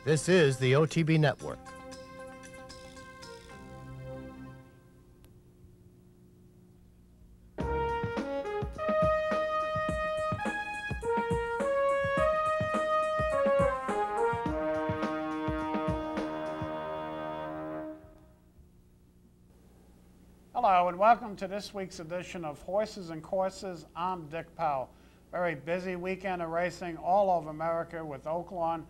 This is the OTB Network. Hello and welcome to this week's edition of Horses and Courses. I'm Dick Powell. Very busy weekend of racing all over America with Oaklawn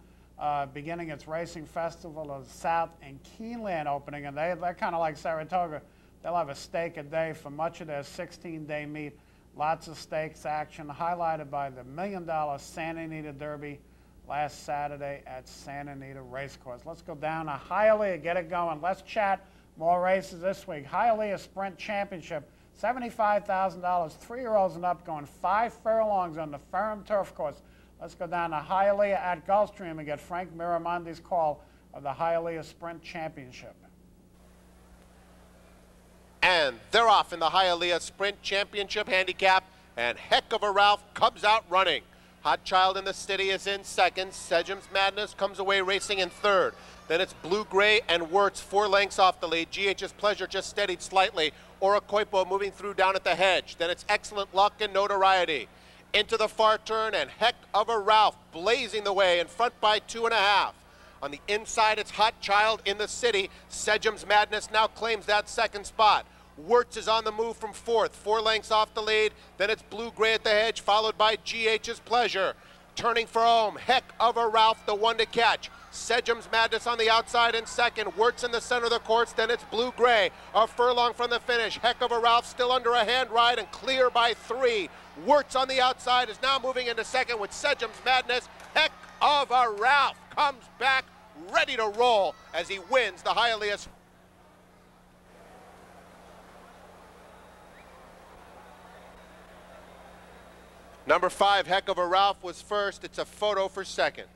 beginning its racing festival of the South and Keeneland opening, and they're kind of like Saratoga. They'll have a stake a day for much of their 16-day meet. Lots of stakes action highlighted by the $1 million Santa Anita Derby last Saturday at Santa Anita Racecourse. Let's go down to Hialeah, get it going. Let's chat more races this week. Hialeah Sprint Championship, $75,000, 3-year-olds and up, going 5 furlongs on the firm turf course. Let's go down to Hialeah at Gulfstream and get Frank Miramondi's call of the Hialeah Sprint Championship. And they're off in the Hialeah Sprint Championship handicap, and Heck of a Ralph comes out running. Hot Child in the City is in second. Sejum's Madness comes away racing in third. Then it's Blue Gray and Wirtz 4 lengths off the lead. GH's Pleasure just steadied slightly. Orocoipo moving through down at the hedge. Then it's Excellent Luck and Notoriety. Into the far turn, and Heck of a Ralph blazing the way in front by 2.5. On the inside, it's Hot Child in the City. Sejum's Madness now claims that second spot. Wirtz is on the move from fourth, 4 lengths off the lead. Then it's Blue Gray at the hedge, followed by GH's Pleasure. Turning for home, Heck of a Ralph, the one to catch. Sejum's Madness on the outside in second. Wirtz in the center of the course. Then it's Blue Gray, a furlong from the finish. Heck of a Ralph still under a hand ride and clear by 3. Wirtz on the outside is now moving into second with Sejum's Madness. Heck of a Ralph comes back ready to roll as he wins the Hialeah. Number 5, Heck of a Ralph was first. It's a photo for second.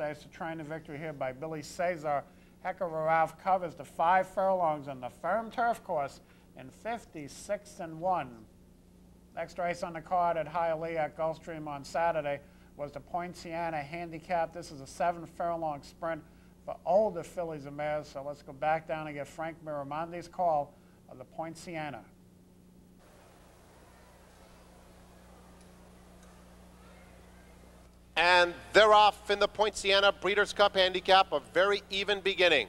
It's a train victory here by Billy Cesar. Heck of a Ralph covers the 5 furlongs on the firm turf course in 56-1. Next race on the card at Hialeah at Gulfstream on Saturday was the Poinciana Handicap. This is a 7 furlong sprint for older fillies and mares. So let's go back down and get Frank Miramondi's call of the Poinciana. And they're off in the Poinciana Breeders' Cup Handicap, a very even beginning.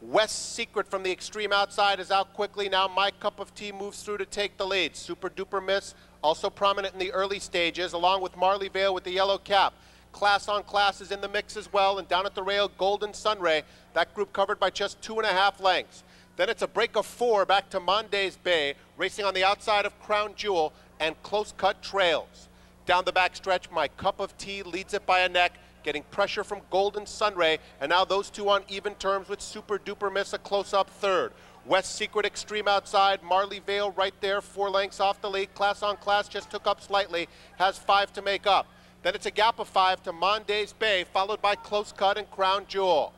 West Secret from the extreme outside is out quickly. Now My Cup of Tea moves through to take the lead. Super Duper Miss, also prominent in the early stages, along with Marley Vale with the yellow cap. Class on Class is in the mix as well, and down at the rail, Golden Sunray, that group covered by just 2.5 lengths. Then it's a break of 4 back to Mondays Bay, racing on the outside of Crown Jewel and Close Cut Trails. Down the back stretch, My Cup of Tea leads it by a neck, getting pressure from Golden Sunray, and now those two on even terms with Super Duper Miss a close-up third. West Secret extreme outside, Marley Vale right there, 4 lengths off the lead. Class on Class just took up slightly, has 5 to make up. Then it's a gap of 5 to Mondays Bay, followed by Close Cut and Crown Jewel.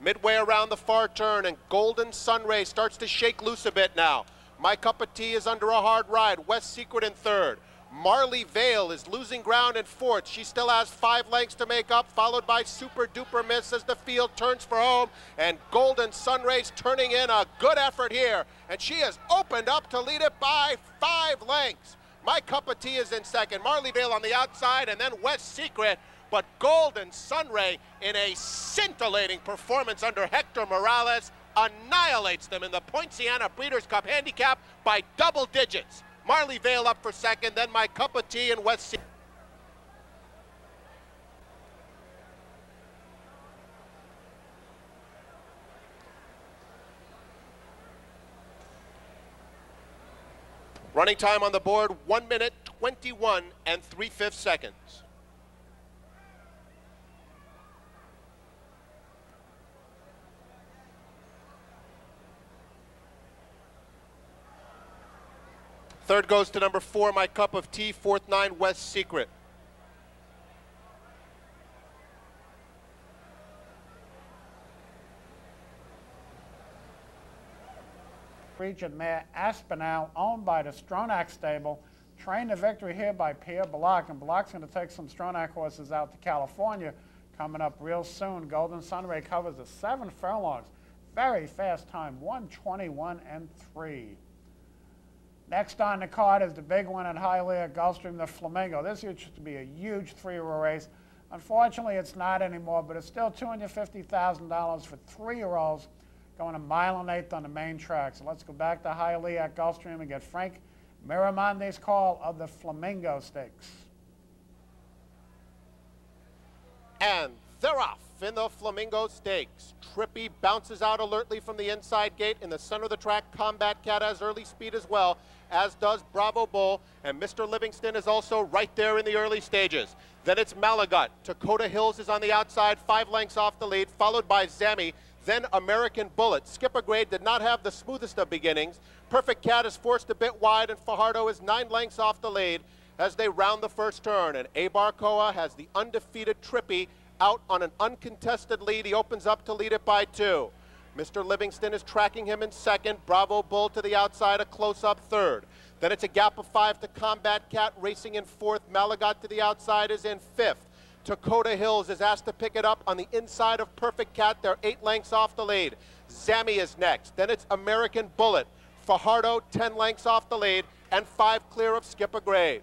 Midway around the far turn, and Golden Sunray starts to shake loose a bit now. My Cup of Tea is under a hard ride, West Secret in third. Marley Vale is losing ground in fourth. She still has 5 lengths to make up, followed by Super Duper Miss as the field turns for home. And Golden Sunray's turning in a good effort here. And she has opened up to lead it by 5 lengths. My Cup of Tea is in second. Marley Vale on the outside, and then West Secret. But Golden Sunray, in a scintillating performance under Hector Morales, annihilates them in the Poinciana Breeders' Cup Handicap by double digits. Marley Vale up for second, then My Cup of Tea and West Secret. Running time on the board, 1 minute, 21 3/5 seconds. Third goes to number 4, My Cup of Tea. Fourth, 9, West Secret. Regent Mare Aspinall, owned by the Stronach stable. Trained to victory here by Pierre Balak, and Balak's going to take some Stronach horses out to California coming up real soon. Golden Sunray covers the 7 furlongs. Very fast time, 1:21 and 3. Next on the card is the big one in Hialeah, Gulfstream, the Flamingo. This used to be a huge 3-year race. Unfortunately, it's not anymore, but it's still $250,000 for 3-year-olds going a mile and 1/8 on the main track. So let's go back to Hialeah at Gulfstream and get Frank Miramonte's call of the Flamingo Stakes. And they're off in the Flamingo Stakes. Trippy bounces out alertly from the inside gate. In the center of the track, Combat Cat has early speed as well, as does Bravo Bull, and Mr. Livingston is also right there in the early stages. Then it's Malagot. Dakota Hills is on the outside, 5 lengths off the lead, followed by Zami. Then American Bullet. Skipper Grade did not have the smoothest of beginnings. Perfect Cat is forced a bit wide, and Fajardo is 9 lengths off the lead as they round the first turn. And Abarcoa has the undefeated Trippy out on an uncontested lead. He opens up to lead it by 2. Mr. Livingston is tracking him in second. Bravo Bull to the outside, a close-up third. Then it's a gap of 5 to Combat Cat, racing in fourth. Malagot to the outside is in fifth. Dakota Hills is asked to pick it up on the inside of Perfect Cat. They're 8 lengths off the lead. Zami is next. Then it's American Bullet. Fajardo 10 lengths off the lead and 5 clear of Skipper Grade.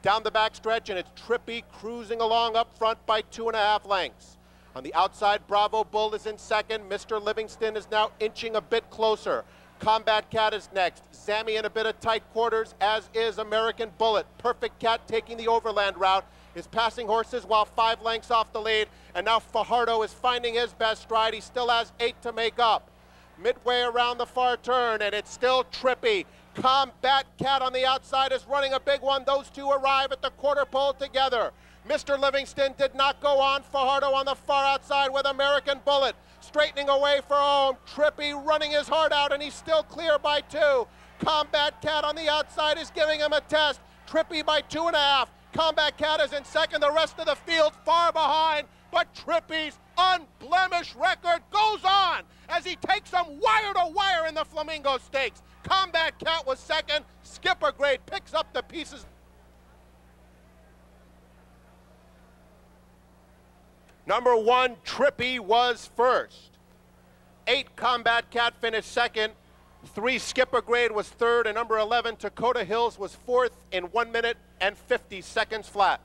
Down the backstretch, and it's Trippy cruising along up front by 2.5 lengths. On the outside, Bravo Bull is in second. Mr. Livingston is now inching a bit closer. Combat Cat is next. Zami in a bit of tight quarters, as is American Bullet. Perfect Cat taking the overland route is passing horses while 5 lengths off the lead, and now Fajardo is finding his best stride. He still has 8 to make up. Midway around the far turn, and it's still Trippy. Combat Cat on the outside is running a big one. Those two arrive at the quarter pole together. Mr. Livingston did not go on. Fajardo on the far outside with American Bullet. Straightening away for home. Trippy running his heart out, and he's still clear by 2. Combat Cat on the outside is giving him a test. Trippy by 2.5. Combat Cat is in second. The rest of the field far behind. But Trippy's unblemished record goes on as he takes them wire to wire in the Flamingo Stakes. Combat Cat was second. Skipper Grade picks up the pieces. Number 1, Trippy was first. 8, Combat Cat finished second. 3, Skipper Grade was third, and number 11, Dakota Hills was fourth in 1 minute and 50 seconds flat.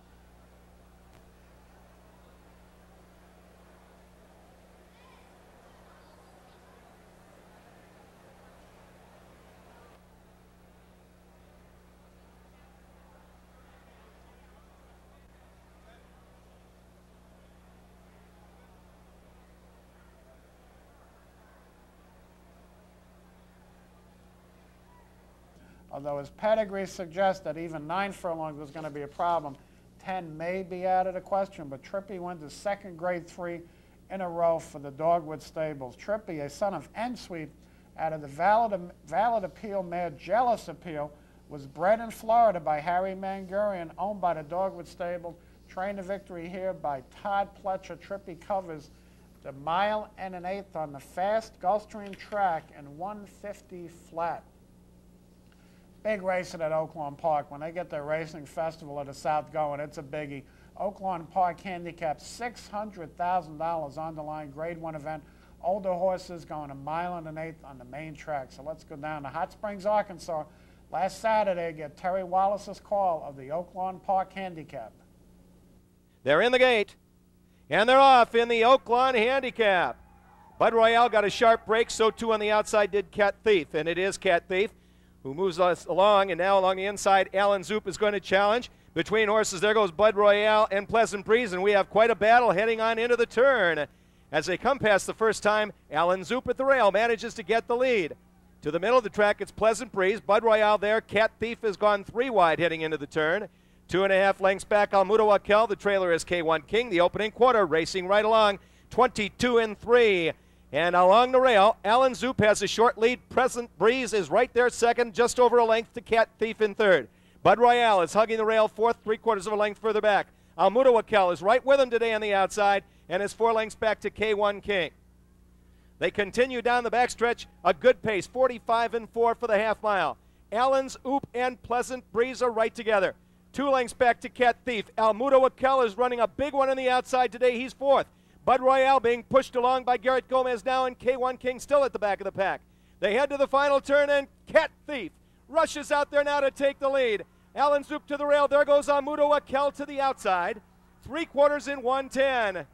Although his pedigree suggests that even 9 furlongs was going to be a problem, 10 may be out of the question, but Trippy wins his second Grade 3 in a row for the Dogwood Stables. Trippy, a son of N-Sweet out of the Valid Appeal mare Jealous Appeal, was bred in Florida by Harry Mangurian, owned by the Dogwood Stable, trained to victory here by Todd Pletcher. Trippy covers the 1 1/8 miles on the fast Gulfstream track in 150 flat. Big racing at Oaklawn Park. When they get their racing festival of the South going, it's a biggie. Oaklawn Park handicapped $600,000 on the line, Grade 1 event. Older horses going 1 1/8 miles on the main track. So let's go down to Hot Springs, Arkansas. Last Saturday, get Terry Wallace's call of the Oaklawn Park handicap. They're in the gate, and they're off in the Oaklawn handicap. Bud Royale got a sharp break, so too on the outside did Cat Thief, and it is Cat Thief who moves us along, and now along the inside, Alan Zoop is going to challenge. Between horses, there goes Bud Royale and Pleasant Breeze, and we have quite a battle heading on into the turn. As they come past the first time, Alan Zoop at the rail manages to get the lead. To the middle of the track, it's Pleasant Breeze. Bud Royale there. Cat Thief has gone 3 wide heading into the turn. 2.5 lengths back, Almuda Wakel. The trailer is K1 King. The opening quarter racing right along, 22 and 3. And along the rail, Alan Zoop has a short lead. Pleasant Breeze is right there second, just over a length to Cat Thief in third. Bud Royale is hugging the rail fourth, 3/4 of a length further back. Almudawakel is right with him today on the outside and is 4 lengths back to K1 King. They continue down the backstretch, a good pace, 45-4 for the half mile. Allen's Oop and Pleasant Breeze are right together. 2 lengths back to Cat Thief. Almudawakel is running a big one on the outside today. He's fourth. Bud Royale being pushed along by Garrett Gomez now, and K1 King still at the back of the pack. They head to the final turn, and Cat Thief rushes out there now to take the lead. Alan Zoop to the rail. There goes Almudawakel to the outside. 3/4 in 1:10.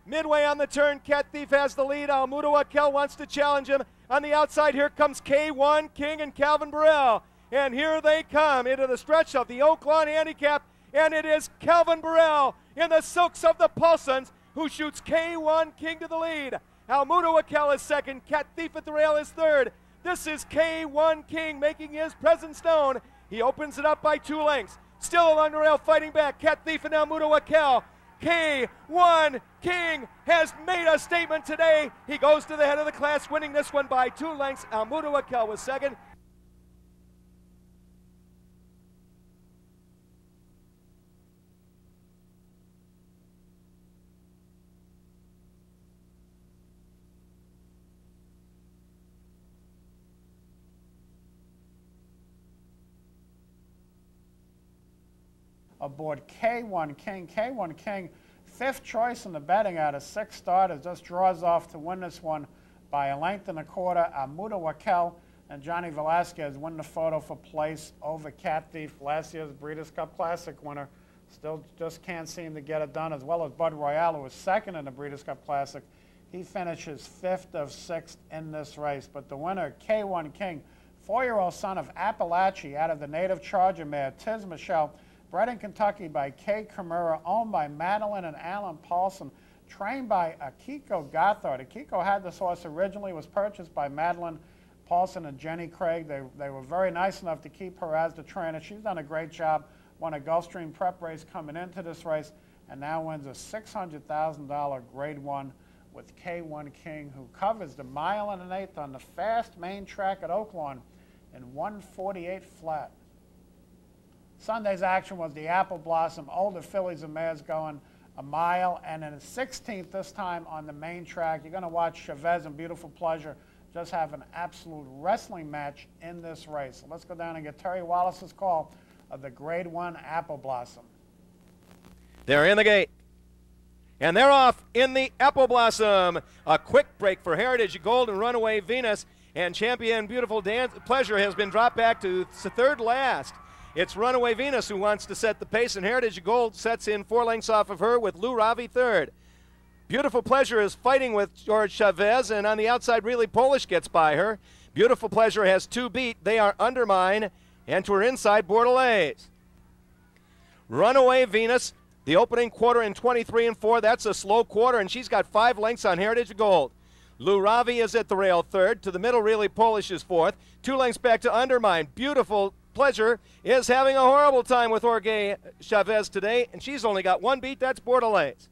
Midway on the turn, Cat Thief has the lead. Almudawakel wants to challenge him. On the outside, here comes K1 King and Calvin Burrell. And here they come into the stretch of the Oaklawn Handicap. And it is Calvin Burrell in the silks of the Paulsons who shoots K1 King to the lead. Almudawakel is second. Cat Thief at the rail is third. This is K1 King making his presence known. He opens it up by 2 lengths. Still along the rail fighting back. Cat Thief and Almudawakel. K1 King has made a statement today. He goes to the head of the class, winning this one by 2 lengths. Almudawakel was second. Aboard K1 King. K1 King, 5th choice in the betting out of 6 starters, just draws off to win this one by a length and a quarter. Almudawakel and Johnny Velasquez win the photo for place over Cat Thief, last year's Breeders' Cup Classic winner. Still just can't seem to get it done, as well as Bud Royale, who was second in the Breeders' Cup Classic. He finishes 5th of 6th in this race. But the winner, K1 King, 4-year-old son of Appalachia out of the native Charger mare, Tiz Michelle, bred in Kentucky by Kay Kimura, owned by Madeline and Alan Paulson, trained by Akiko Gothard. Akiko had this horse originally, was purchased by Madeline Paulson and Jenny Craig. They were very nice enough to keep her as the trainer. She's done a great job, won a Gulfstream prep race coming into this race, and now wins a $600,000 Grade 1 with K1 King, who covers the 1 1/8 on the fast main track at Oaklawn in 1:48 flat. Sunday's action was the Apple Blossom, older fillies and mares going a mile, and in the 16th this time on the main track. You're going to watch Chavez and Beautiful Pleasure just have an absolute wrestling match in this race. So let's go down and get Terry Wallace's call of the Grade 1 Apple Blossom. They're in the gate. And they're off in the Apple Blossom. A quick break for Heritage Gold and Runaway Venus, and Champion Beautiful Pleasure has been dropped back to third last. It's Runaway Venus who wants to set the pace, and Heritage Gold sets in 4 lengths off of her with Lou Ravi third. Beautiful Pleasure is fighting with George Chavez, and on the outside, Really Polish gets by her. Beautiful Pleasure has 2 beat. They are Undermine, and to her inside, Bordelaise. Runaway Venus, the opening quarter in 23-4. That's a slow quarter, and she's got 5 lengths on Heritage Gold. Lou Ravi is at the rail third. To the middle, Really Polish is fourth. 2 lengths back to Undermine. Beautiful Pleasure is having a horrible time with Jorge Chavez today, and she's only got 1 beat. That's Bordelaise.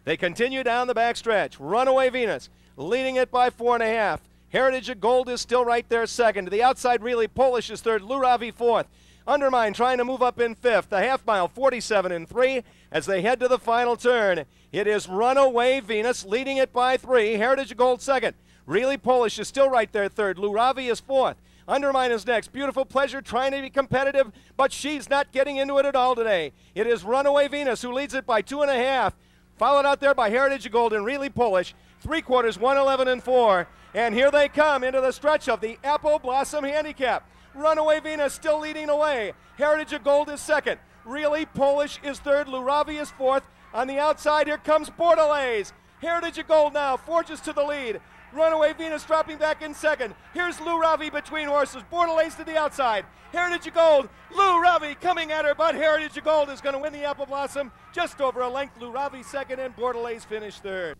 They continue down the backstretch. Runaway Venus leading it by 4.5. Heritage Gold is still right there second. To the outside, Really Polish is third. Lou Ravi fourth. Undermine trying to move up in fifth. The half mile, 47-3 as they head to the final turn. It is Runaway Venus leading it by 3. Heritage Gold second. Really Polish is still right there third. Lou Ravi is fourth. Undermine is next. Beautiful Pleasure trying to be competitive, but she's not getting into it at all today. It is Runaway Venus who leads it by 2.5. Followed out there by Heritage Gold and Really Polish. 3/4, 111-4. And here they come into the stretch of the Apple Blossom Handicap. Runaway Venus still leading the way. Heritage Gold is second. Really Polish is third. Lou Ravi is fourth. On the outside, here comes Bordelaise. Heritage Gold now forges to the lead. Runaway Venus dropping back in second. Here's Lou Ravi between horses. Bordelaise to the outside. Heritage Gold. Lou Ravi coming at her, but Heritage Gold is going to win the Apple Blossom just over a length. Lou Ravi second and Bordelaise finished third.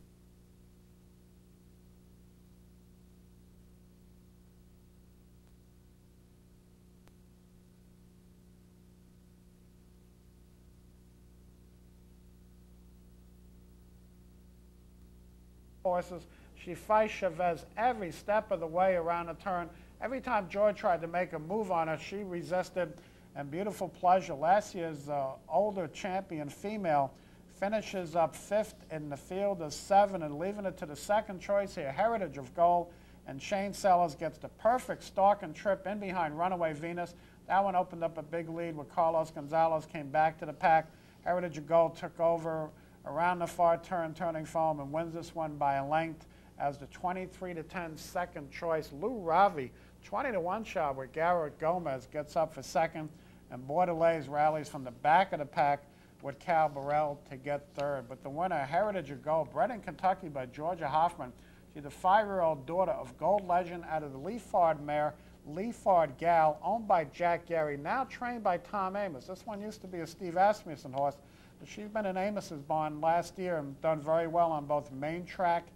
horses. She fights Chavez every step of the way around the turn. Every time George tried to make a move on her, she resisted. And Beautiful Pleasure, last year's older champion female, finishes up 5th in the field of 7 and leaving it to the second choice here, Heritage of Gold. And Shane Sellers gets the perfect stalk and trip in behind Runaway Venus. That one opened up a big lead where Carlos Gonzalez came back to the pack. Heritage of Gold took over around the far turn, turning foam, and wins this one by a length as the 23-10 second choice. Lou Ravi, 20-1 shot where Garrett Gomez gets up for second, and Bordelais rallies from the back of the pack with Cal Burrell to get third. But the winner, Heritage of Gold, bred in Kentucky by Georgia Hoffman. She's the 5-year-old daughter of Gold Legend out of the Leafard mare, Leafard Gal, owned by Jack Gary, now trained by Tom Amos. This one used to be a Steve Asmussen horse, but she's been in Amos's barn last year and done very well on both main track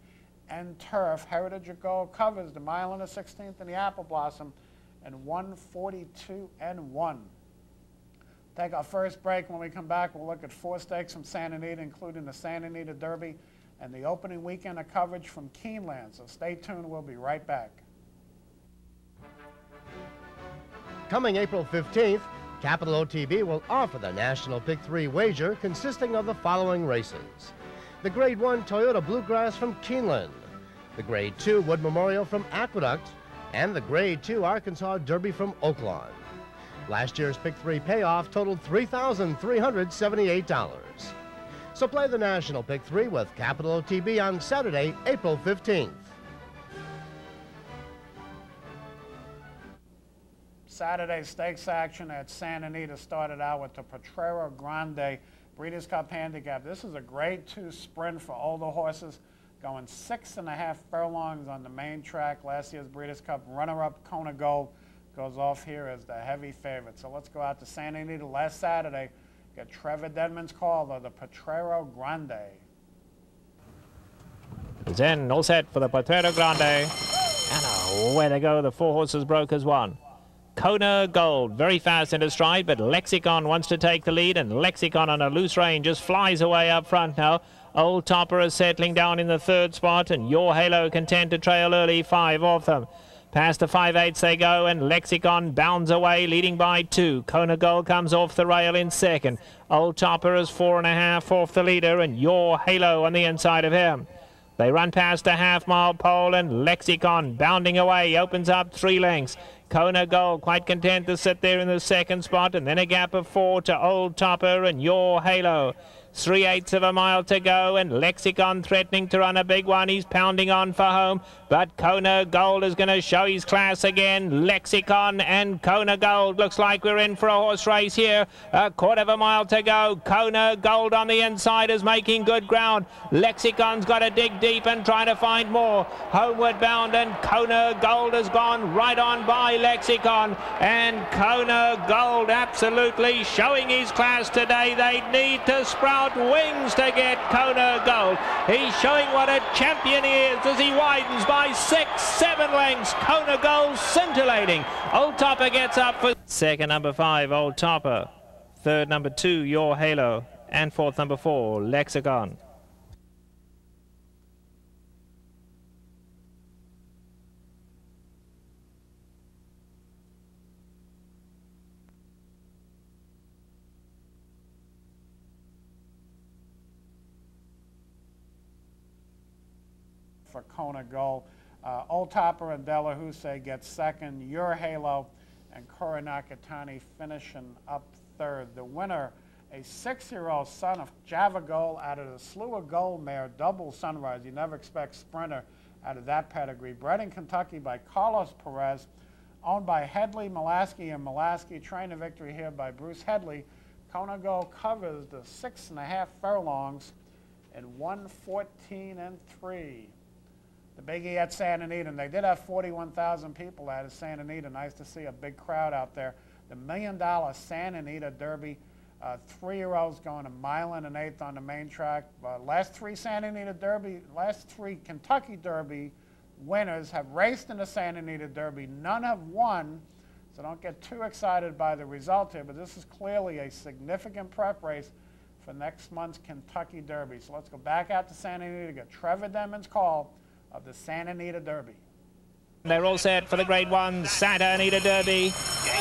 and turf. Heritage of Gold covers the mile and the 16th in the Apple Blossom and 142-1. Take our first break. When we come back, we'll look at 4 stakes from Santa Anita, including the Santa Anita Derby and the opening weekend of coverage from Keeneland. So stay tuned. We'll be right back. Coming April 15th, Capital OTB will offer the National Pick 3 wager consisting of the following races. The Grade 1 Toyota Bluegrass from Keeneland, the Grade 2 Wood Memorial from Aqueduct, and the Grade 2 Arkansas Derby from Oaklawn. Last year's Pick 3 payoff totaled $3,378. So play the National Pick 3 with Capital OTB on Saturday, April 15th. Saturday stakes action at Santa Anita started out with the Potrero Grande Breeders' Cup Handicap. This is a Grade 2 sprint for older horses, going 6.5 furlongs on the main track. Last year's Breeders' Cup runner-up Kona Gold goes off here as the heavy favorite. So let's go out to Santa Anita last Saturday, get Trevor Dedman's call of the Potrero Grande. It's in, all set for the Potrero Grande. And away they go, the 4 horses broke as one. Kona Gold, very fast into stride, but Lexicon wants to take the lead, and Lexicon on a loose rein just flies away up front now. Old Topper is settling down in the 3rd spot, and Your Halo content to trail early, 5 off them. Past the 5/8 they go, and Lexicon bounds away, leading by 2. Kona Gold comes off the rail in 2nd. Old Topper is 4.5 off the leader, and Your Halo on the inside of him. They run past the half-mile pole, and Lexicon bounding away opens up 3 lengths. Kona Gold quite content to sit there in the 2nd spot, and then a gap of 4 to Old Topper and Your Halo. 3/8 of a mile to go, and Lexicon threatening to run a big one. He's pounding on for home, but Kona Gold is going to show his class again. Lexicon and Kona Gold. Looks like we're in for a horse race here. 1/4 of a mile to go. Kona Gold on the inside is making good ground. Lexicon's got to dig deep and try to find more. Homeward bound, and Kona Gold has gone right on by Lexicon, and Kona Gold absolutely showing his class today. They need to sprout wings to get Kona Gold. He's showing what a champion he is as he widens by 6-7 lengths. Kona Gold scintillating. Old Topper gets up for 2nd, number 5, Old Topper. 3rd, number 2, Your Halo. And 4th, number 4, Lexicon. For Kona Gold. Old Topper and Delahousse get 2nd. Your Halo and Koronakatani finishing up 3rd. The winner, a 6-year-old son of Java Gold out of the Slew of Gold mare, Double Sunrise. You never expect sprinter out of that pedigree. Bred in Kentucky by Carlos Perez, owned by Headley, Mulaski, and Mulaski. Trained to victory here by Bruce Headley. Kona Gold covers the 6.5 furlongs in 1:14-3. The biggie at Santa Anita, and they did have 41,000 people at Santa Anita. Nice to see a big crowd out there. The $1 million Santa Anita Derby, 3-year-olds going 1 mile and 1/8 on the main track. Last 3 Santa Anita Derby, last 3 Kentucky Derby winners have raced in the Santa Anita Derby. None have won, so don't get too excited by the result here, but this is clearly a significant prep race for next month's Kentucky Derby. So let's go back out to Santa Anita to get Trevor Denman's call of the Santa Anita Derby. They're all set for the Grade 1 Santa Anita Derby.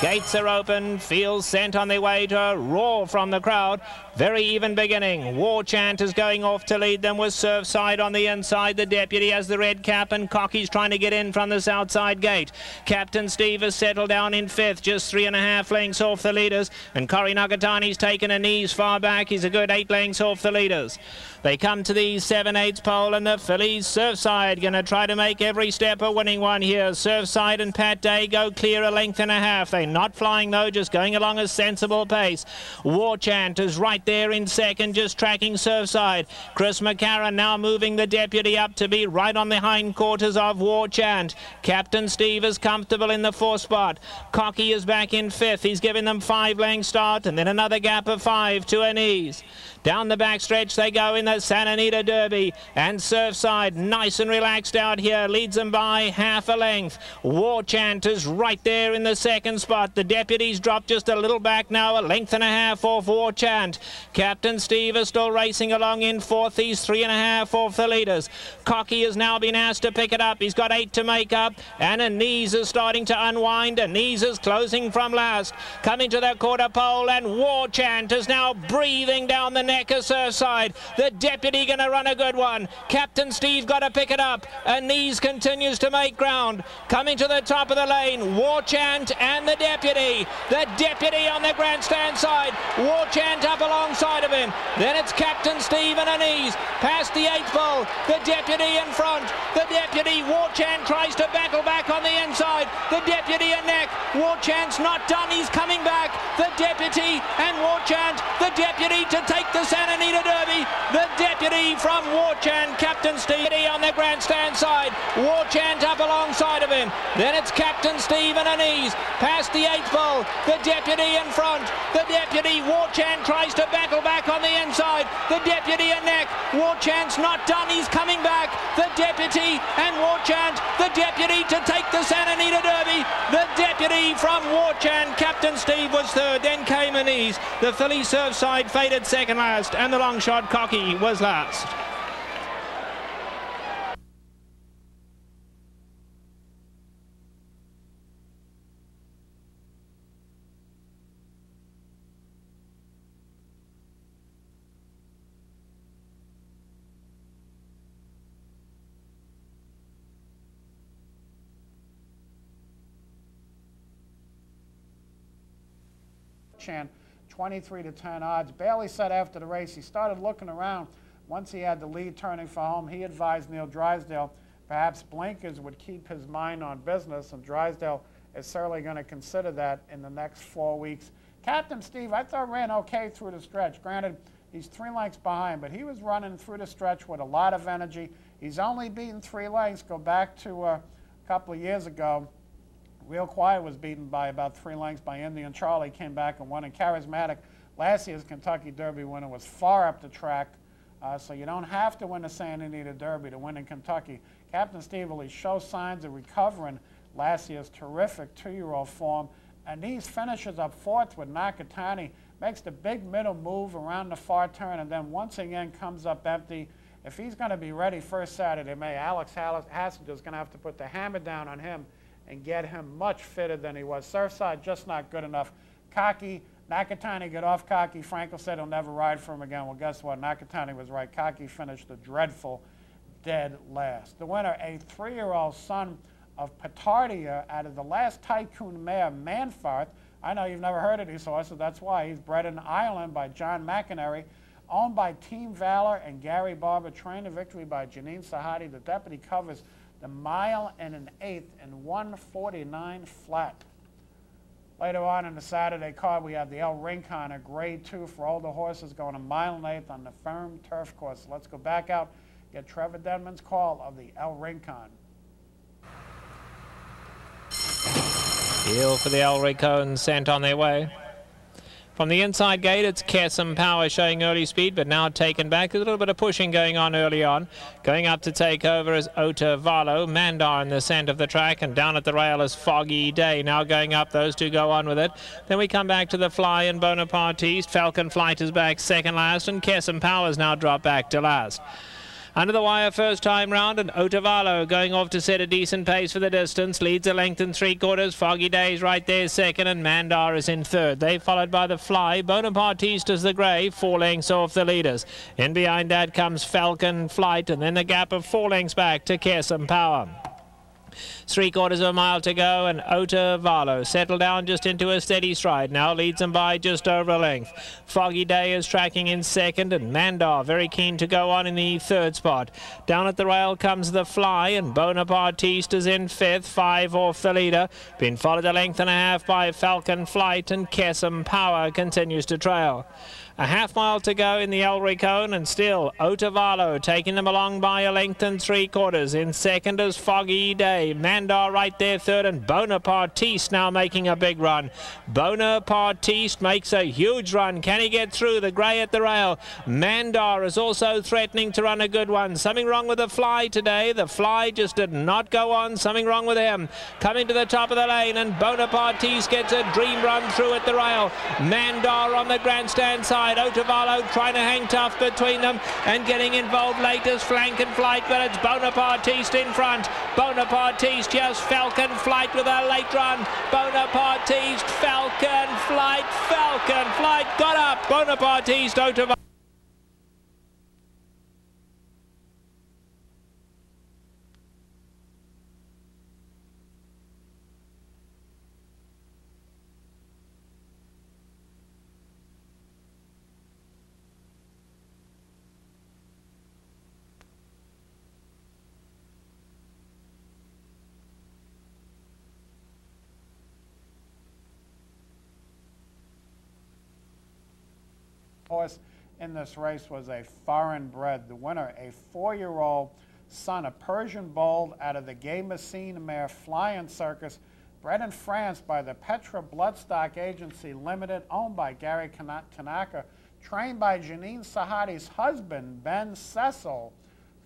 Gates are open, fields sent on their way to a roar from the crowd. Very even beginning. War Chant is going off to lead them with Surfside on the inside. The Deputy has the red cap and Cocky's trying to get in from this outside gate. Captain Steve has settled down in 5th, just 3.5 lengths off the leaders. And Corey Nakatani's taken a knees far back. He's a good 8 lengths off the leaders. They come to the 7/8 pole and the fillies Surfside going to try to make every step a winning one here. Surfside and Pat Day go clear 1.5 lengths. They're not flying though, just going along a sensible pace. War Chant is right there in second, just tracking Surfside. Chris McCarran now moving the Deputy up to be right on the hindquarters of War Chant. Captain Steve is comfortable in the 4th spot. Cocky is back in 5th. He's giving them 5 lengths start and then another gap of 5 to an ease. Down the backstretch they go in the Santa Anita Derby, and Surfside nice and relaxed out here, leads them by 1/2 length. War Chant is right there in the 2nd spot. The Deputy's dropped just a little back now, 1.5 lengths off War Chant. Captain Steve is still racing along in 4th. He's 3.5 off the leaders. Cocky has now been asked to pick it up. He's got 8 to make up, and Anise is starting to unwind. Anise is closing from last. Coming to the quarter pole, and War Chant is now breathing down the neck of Surfside. The Deputy going to run a good one. Captain Steve got to pick it up. Anise continues to make ground. Coming to the top of the lane, War Chant and the Deputy. The Deputy on the grandstand side. War Chant up alongside of him. Then it's Captain Steve and Anise. Past the 8th pole. The Deputy in front. The Deputy, War Chant tries to battle back on the inside. The Deputy a neck. War Chant's not done. He's coming back. The Deputy and War Chant. The Deputy to take the Santa Anita Derby. The Deputy from War Chant. Captain Steve on the grandstand side. War Chant up alongside of him. Then it's Captain Steve and Anise. Past the 8th pole. The Deputy in front. The Deputy, War Chant tries to battle back on the inside. The Deputy a neck. War Chant's not done. He's coming back. The Deputy and War Chant. The Deputy to take the Santa Anita Derby. The Deputy from War Chant. Captain Steve was 3rd. Then came Anise. The filly Surfside faded 2nd last. And the long shot Cocky was last. Chant, 23-10 odds. Bailey said after the race he started looking around. Once he had the lead turning for home, he advised Neil Drysdale perhaps blinkers would keep his mind on business, and Drysdale is certainly going to consider that in the next 4 weeks. Captain Steve, I thought ran okay through the stretch. Granted, he's 3 lengths behind, but he was running through the stretch with a lot of energy. He's only beaten 3 lengths. Go back to a couple of years ago. Real Quiet was beaten by about 3 lengths by Indian Charlie, came back and won. And Charismatic, last year's Kentucky Derby winner, was far up the track. So you don't have to win the Santa Anita Derby to win in Kentucky. Captain Steve will show signs of recovering last year's terrific 2-year-old form. And these finishes up 4th with Nakatani, makes the big middle move around the far turn, and then once again comes up empty. If he's going to be ready first Saturday, May, Alex Hassinger is going to have to put the hammer down on him and get him much fitter than he was. Surfside just not good enough. Cocky, Nakatani got off Cocky. Frankel said he'll never ride for him again. Well, guess what? Nakatani was right. Cocky finished the dreadful dead last. The winner, a 3-year-old son of Petardia out of the last Tycoon mare, Manfarth. I know you've never heard of these horses. That's why. He's bred in Ireland by John McInerney, owned by Team Valor and Gary Barber, trained to victory by Janine Sahadi. The Deputy covers the 1 1/8 in 1:49 flat. Later on in the Saturday card, we have the El Rincon, a grade 2 for older horses, going 1 1/8 on the firm turf course. Let's go back out, get Trevor Denman's call of the El Rincon. Heel for the El Rincon sent on their way. From the inside gate, it's Kesem Power showing early speed, but now taken back. There's a little bit of pushing going on early on. Going up to take over is Otavalo. Mandar in the centre of the track, and down at the rail is Foggy Day. Now going up, those two go on with it. Then we come back to the Fly and Bonapartiste. Falcon Flight is back second last, and Kesem Power's now dropped back to last. Under the wire first time round, and Otavalo going off to set a decent pace for the distance. Leads a length and 3/4. Foggy Days right there second, and Mandar is in third. They followed by the Fly. Bonapartiste is the grey, 4 lengths off the leaders. In behind that comes Falcon Flight, and then the gap of 4 lengths back to Kesem Power. 3/4 of a mile to go, and Otavalo settled down just into a steady stride. Now leads them by just over a length. Foggy Day is tracking in second, and Mandar very keen to go on in the third spot. Down at the rail comes the Fly, and Bonapartiste is in fifth, 5 off the leader. Been followed a length and a half by Falcon Flight, and Kesem Power continues to trail. A half mile to go in the Ellery Cone, and still Otavalo taking them along by a length and 3/4. In second is Foggy Day. Mandar right there third, and Bonapartiste now making a big run. Bonapartiste makes a huge run. Can he get through? The grey at the rail. Mandar is also threatening to run a good one. Something wrong with the Fly today. The Fly just did not go on. Something wrong with him. Coming to the top of the lane, and Bonapartiste gets a dream run through at the rail. Mandar on the grandstand side. Otavalo trying to hang tough between them, and getting involved late is Falcon Flight, but it's Bonapartiste in front. Bonapartiste, just Falcon Flight with a late run. Bonapartiste, Falcon Flight, got up. Bonapartiste, Otavalo. Horse in this race was a foreign bred. The winner, a 4-year-old son, a Persian Bold out of the Gay Messine mare Flying Circus, bred in France by the Petra Bloodstock Agency Limited, owned by Gary Tanaka, trained by Janine Sahadi's husband, Ben Cecil.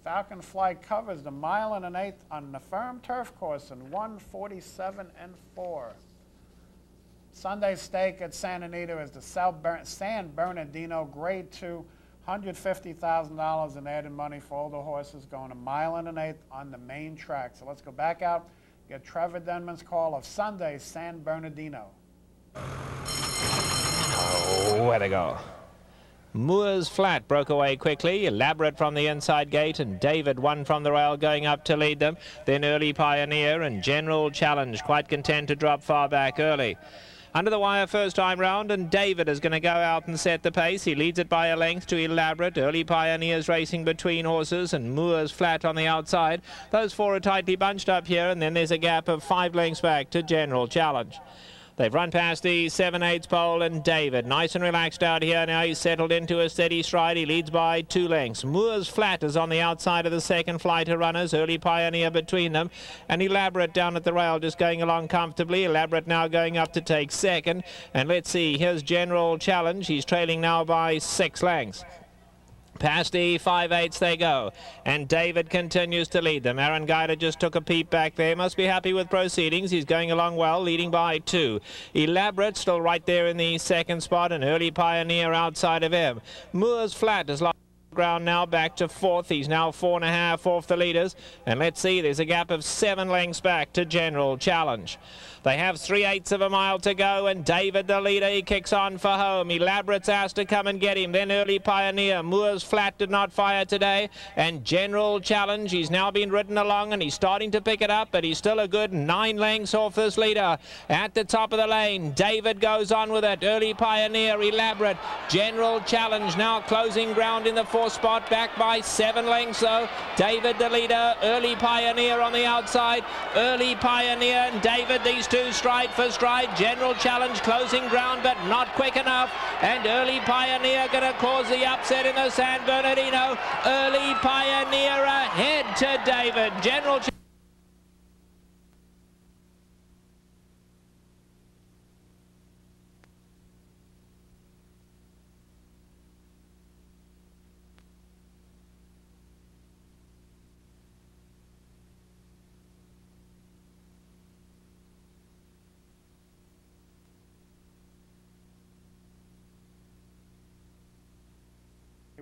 Falcon Flight covers the 1 1/8 on the firm turf course in 1:47 and 4. Sunday stake at Santa Anita is the San Bernardino Grade 2, $150,000 in added money for older horses, going 1 1/8 on the main track. So let's go back out, get Trevor Denman's call of Sunday San Bernardino. Oh, where to go. Moores Flat broke away quickly. Elaborate from the inside gate, and David won from the rail going up to lead them. Then Early Pioneer and General Challenge quite content to drop far back early. Under the wire first time round, and David is going to go out and set the pace. He leads it by a length to Elaborate. Early Pioneers racing between horses, and Moores Flat on the outside. Those 4 are tightly bunched up here, and then there's a gap of 5 lengths back to General Challenge. They've run past the 7/8 pole, and David, nice and relaxed out here now. He's settled into a steady stride. He leads by 2 lengths. Moores Flat is on the outside of the second flight of runners. Early Pioneer between them, and Elaborate down at the rail just going along comfortably. Elaborate now going up to take second, and let's see, here's General Challenge. He's trailing now by 6 lengths. Past the 5/8 they go, and David continues to lead them. Aaron Guider just took a peep back there. Must be happy with proceedings. He's going along well, leading by 2. Elaborate still right there in the second spot, and Early Pioneer outside of him. Moores Flat is lost ground now, back to 4th. He's now 4 1/2 off the leaders, and let's see, there's a gap of 7 lengths back to General Challenge. They have 3/8 of a mile to go, and David, the leader, he kicks on for home. Elaborate's asked to come and get him. Then Early Pioneer. Moores Flat did not fire today, and General Challenge, he's now been ridden along, and he's starting to pick it up, but he's still a good 9 lengths off this leader. At the top of the lane, David goes on with it. Early Pioneer, Elaborate, General Challenge now closing ground in the 4th spot, back by 7 lengths though. David, the leader, Early Pioneer on the outside. Early Pioneer and David, these two stride for stride. General Challenge closing ground, but not quick enough, and Early Pioneer going to cause the upset in the San Bernardino. Early Pioneer ahead to David. General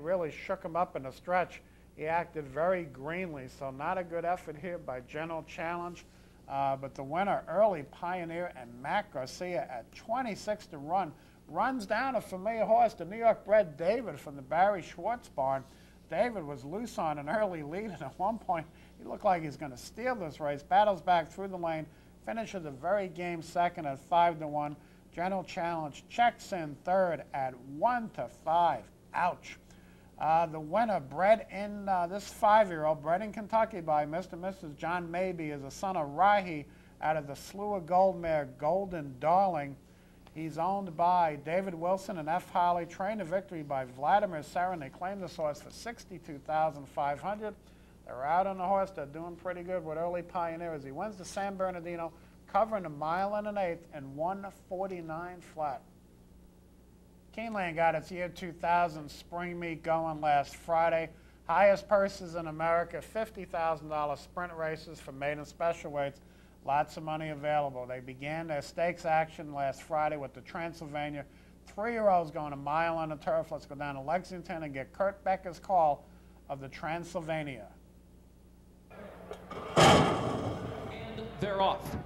really shook him up in the stretch. He acted very greenly, so not a good effort here by General Challenge. But the winner, Early Pioneer, and Matt Garcia at 26 to run, runs down a familiar horse, the New York bred David from the Barry Schwartz barn. David was loose on an early lead, and at one point he looked like he's going to steal this race. Battles back through the lane, finishes a very game second at 5 to 1. General Challenge checks in third at 1 to 5. Ouch. The winner, bred in this 5-year-old, bred in Kentucky by Mr. and Mrs. John Mabey, is a son of Rahi out of the Slewer Gold mare Golden Darling. He's owned by David Wilson and F. Holly, trained to victory by Vladimir Sarin. They claim this horse for $62,500. They're out on the horse. They're doing pretty good with Early Pioneer as he wins the San Bernardino, covering 1 1/8 and 149 flat. Keeneland got its year 2000 spring meet going last Friday. Highest purses in America, $50,000 sprint races for maiden special weights. Lots of money available. They began their stakes action last Friday with the Transylvania. 3-year-olds going 1 mile on the turf. Let's go down to Lexington and get Kurt Becker's call of the Transylvania. And they're off.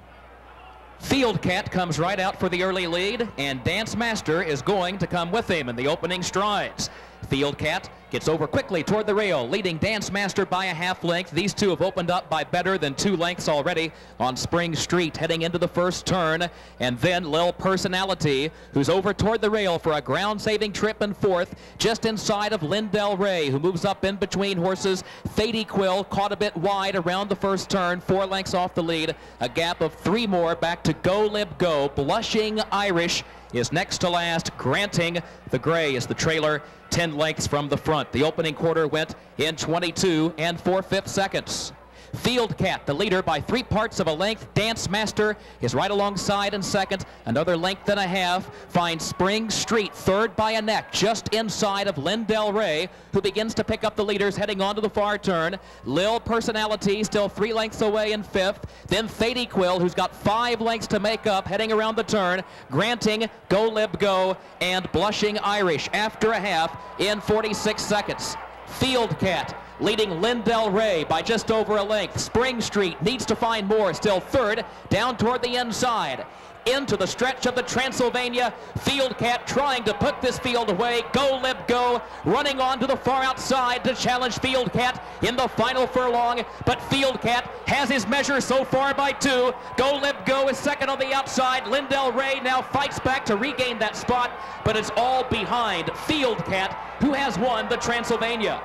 Field Cat comes right out for the early lead, and Dance Master is going to come with him in the opening strides. Field Cat gets over quickly toward the rail, leading Dance Master by a half length. These two have opened up by better than 2 lengths already on Spring Street, heading into the first turn. And then Lil Personality, who's over toward the rail for a ground-saving trip in fourth, just inside of Lindell Ray, who moves up in between horses. Thady Quill caught a bit wide around the first turn, 4 lengths off the lead. A gap of 3 more back to Go Lib Go. Blushing Irish is next to last. Granting the Gray is the trailer, 10 lengths from the front. The opening quarter went in 22 4/5 seconds. Field Cat, the leader by 3 parts of a length. Dance Master is right alongside in second. Another length and a half. Finds Spring Street third by a neck, just inside of Lindell Ray, who begins to pick up the leaders heading onto the far turn. Lil Personality still 3 lengths away in fifth. Then Thady Quill, who's got 5 lengths to make up, heading around the turn. Granting, Go Lib Go, and Blushing Irish after a half in 46 seconds. Field Cat leading Lindell Ray by just over a length. Spring Street needs to find more, still third, down toward the inside. Into the stretch of the Transylvania. Field Cat trying to put this field away. Go Lib Go running on to the far outside to challenge Field Cat in the final furlong. But Field Cat has his measure so far by 2. Go Lib Go is second on the outside. Lindell Ray now fights back to regain that spot, but it's all behind Field Cat, who has won the Transylvania.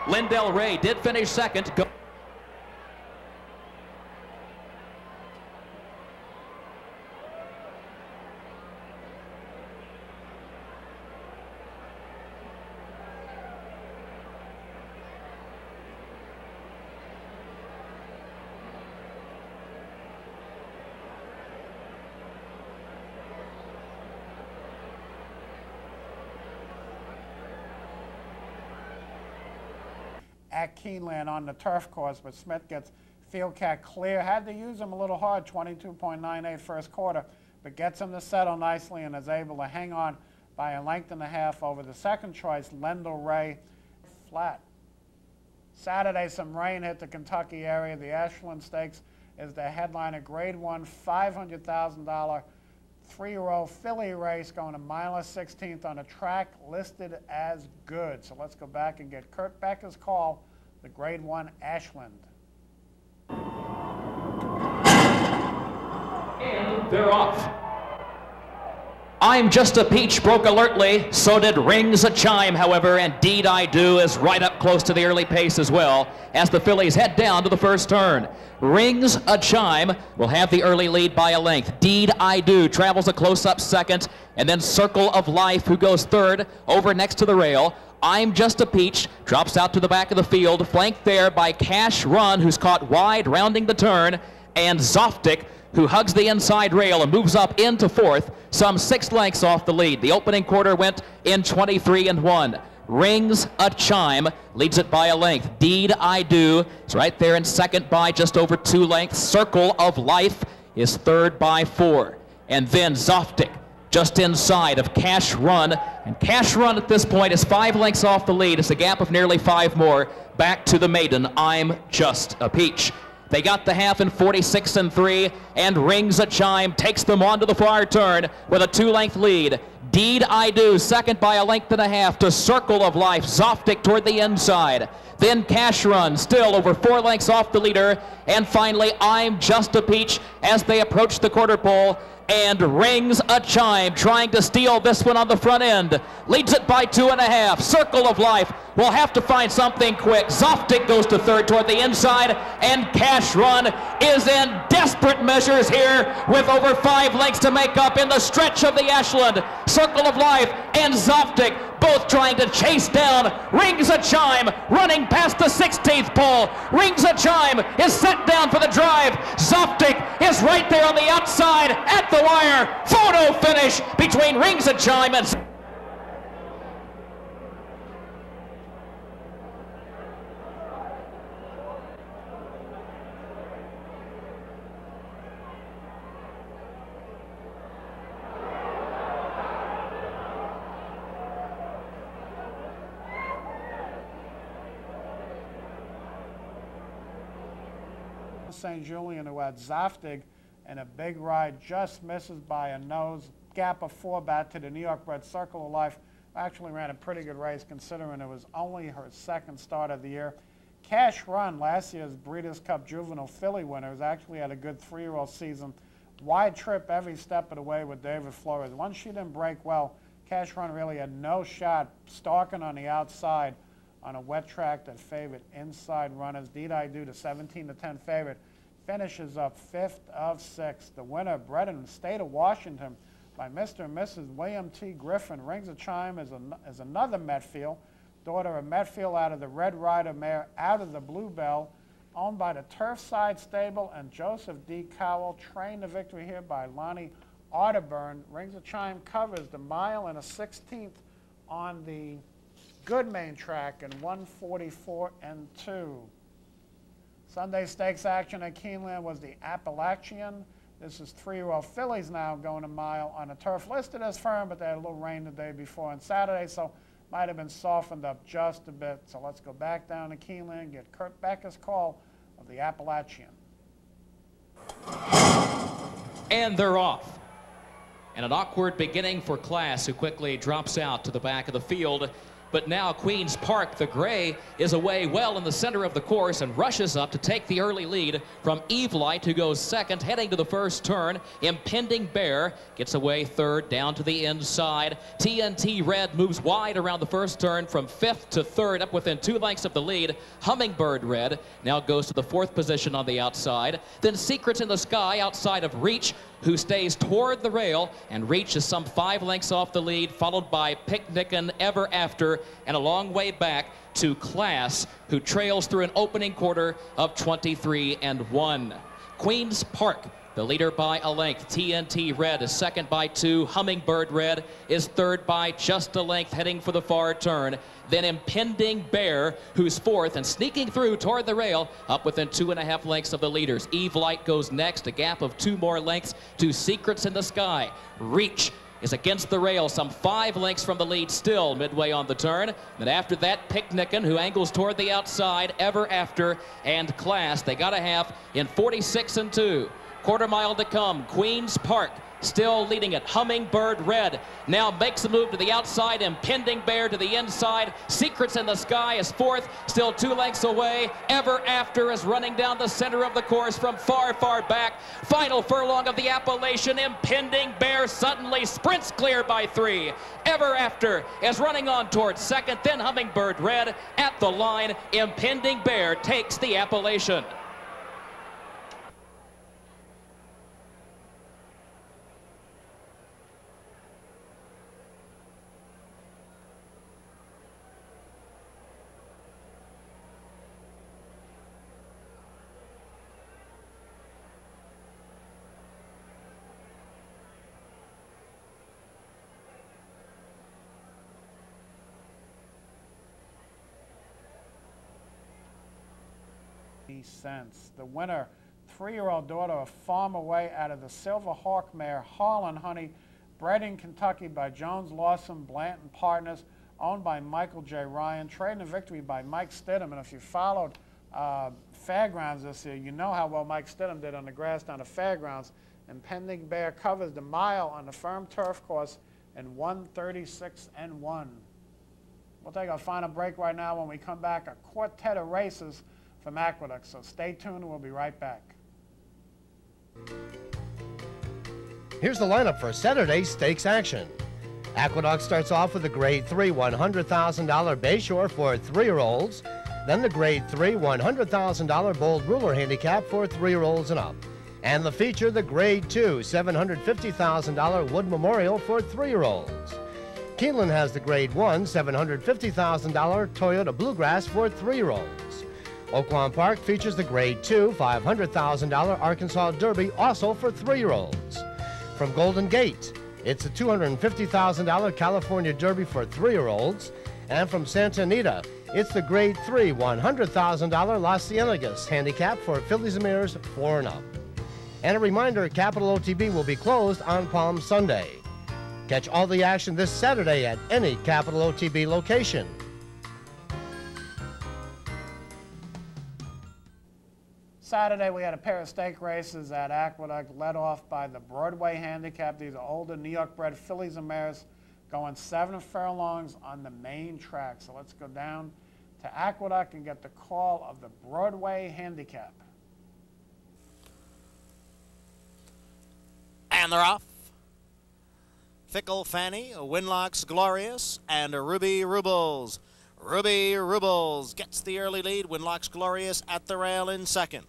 Lindell Ray did finish second. At Keeneland on the turf course, but Smith gets Field Cat clear. Had to use him a little hard, 22.98 first quarter, but gets him to settle nicely and is able to hang on by a length and a half over the second choice, Lindell Ray, flat. Saturday, some rain hit the Kentucky area. The Ashland Stakes is the headliner, Grade 1, $500,000 3-year-old filly race going 1 1/16 on a track listed as good. So let's go back and get Kurt Becker's call, the Grade 1 Ashland. And they're off. I'm Just a Peach broke alertly, so did Rings a Chime, however, and Deed I Do is right up close to the early pace as well as the fillies head down to the first turn. Rings a Chime will have the early lead by a length. Deed I Do travels a close-up second, and then Circle of Life, who goes third over next to the rail. I'm Just a Peach drops out to the back of the field, flanked there by Cash Run, who's caught wide rounding the turn, and Zoftic, who hugs the inside rail and moves up into fourth, some 6 lengths off the lead. The opening quarter went in 23-1. Rings a Chime leads it by a length. Deed I Do is right there in second by just over 2 lengths. Circle of Life is third by 4. And then Zoftic just inside of Cash Run. And Cash Run at this point is 5 lengths off the lead. It's a gap of nearly 5 more. Back to the maiden, I'm Just a Peach. They got the half in 46 and 3, and Rings a Chime takes them onto the far turn with a 2-length lead. Deed I Do, second by a length and a half to Circle of Life. Zoftic toward the inside. Then Cash Run, still over 4 lengths off the leader. And finally, I'm Just a Peach as they approach the quarter pole. And Rings a Chime trying to steal this one on the front end. Leads it by 2.5. Circle of Life will have to find something quick. Zoftic goes to third toward the inside, and Cash Run is in desperate measures here with over 5 lengths to make up in the stretch of the Ashland. Circle of Life and Zoftic both trying to chase down Rings a Chime, running past the 16th pole. Rings a Chime is set down for the drive. Zoftic is right there on the outside at the wire. Photo finish between Rings a Chime and St. Julian, who had Zoftig in a big ride, just misses by a nose. Gap of 4 back to the New York bred Circle of Life. Actually ran a pretty good race considering it was only her 2nd start of the year. Cash Run, last year's Breeders' Cup Juvenile Filly winner, has actually had a good 3-year-old season. Wide trip every step of the way with David Flores. Once she didn't break well, Cash Run really had no shot, stalking on the outside on a wet track that favored inside runners. Deed I Do, the 17-10 favorite, finishes up 5th of 6. The winner, bred in the state of Washington by Mr. and Mrs. William T. Griffin. Rings a Chime is another Metfield, daughter of Metfield out of the Red Rider mare Out of the Bluebell, owned by the Turfside Stable and Joseph D. Cowell, trained to victory here by Lonnie Arterburn. Rings a Chime covers the 1 1/16 on the Good Main track in 1:44 and 2. Sunday stakes action at Keeneland was the Appalachian. This is 3-year-old fillies now going a mile on a turf listed as firm, but they had a little rain the day before on Saturday, so might have been softened up just a bit. So let's go back down to Keeneland, get Kurt Becker's call of the Appalachian. And they're off. And an awkward beginning for Class, who quickly drops out to the back of the field. But now Queen's Park, the gray, is away well in the center of the course and rushes up to take the early lead from Eve Light, who goes second, heading to the first turn. Impending Bear gets away third, down to the inside. TNT Red moves wide around the first turn from 5th to 3rd, up within 2 lengths of the lead. Hummingbird Red now goes to the 4th position on the outside. Then Secrets in the Sky outside of Reach, who stays toward the rail, and Reach is some 5 lengths off the lead, followed by Picnickin' Ever After, and a long way back to Class, who trails through an opening quarter of 23 and 1. Queen's Park, the leader by a length. TNT Red is second by 2. Hummingbird Red is third by just a length, heading for the far turn. Then Impending Bear, who's 4th and sneaking through toward the rail, up within 2.5 lengths of the leaders. Eve Light goes next, a gap of 2 more lengths to Secrets in the Sky. Reach is against the rail, some 5 lengths from the lead still midway on the turn. And after that, Picnickin', who angles toward the outside, Ever After, and Class. They got a half in 46 and 2. Quarter mile to come. Queen's Park still leading it. Hummingbird Red now makes a move to the outside. Impending Bear to the inside. Secrets in the Sky is 4th, still 2 lengths away. Ever After is running down the center of the course from far, far back. Final furlong of the Appalachian. Impending Bear suddenly sprints clear by 3. Ever After is running on towards 2nd, then Hummingbird Red at the line. Impending Bear takes the Appalachian. Cents. The winner, 3-year-old daughter of Farm Away out of the Silver Hawk mare Harlan Honey, Bred in Kentucky by Jones, Lawson, Blanton Partners, owned by Michael J. Ryan. Trading a Victory by Mike Stidham. And if you followed Fairgrounds this year, you know how well Mike Stidham did on the grass down at Fairgrounds. And Pending Bear covers the mile on the firm turf course in 1:36.1. We'll take a final break right now. When we come back, a quartet of races from Aqueduct. So stay tuned. We'll be right back. Here's the lineup for Saturday's stakes action. Aqueduct starts off with the Grade 3 $100,000 Bayshore for 3-year-olds, then the Grade 3 $100,000 Bold Ruler Handicap for 3-year-olds and up, and the feature, the Grade 2 $750,000 Wood Memorial for 3-year-olds. Keeneland has the Grade 1 $750,000 Toyota Bluegrass for 3-year-olds. Oaklawn Park features the Grade 2 $500,000 Arkansas Derby, also for 3-year-olds. From Golden Gate, it's a $250,000 California Derby for 3-year-olds. And from Santa Anita, it's the Grade 3 $100,000 Las Ciennegas Handicap for fillies and mares 4 and up. And a reminder, Capital OTB will be closed on Palm Sunday. Catch all the action this Saturday at any Capital OTB location. Saturday, we had a pair of stake races at Aqueduct, led off by the Broadway Handicap. These are older New York bred fillies and mares going 7 furlongs on the main track. So let's go down to Aqueduct and get the call of the Broadway Handicap. And they're off. Fickle Fanny, Winlock's Glorious, and Ruby Rubles. Ruby Rubles gets the early lead. Winlock's Glorious at the rail in second.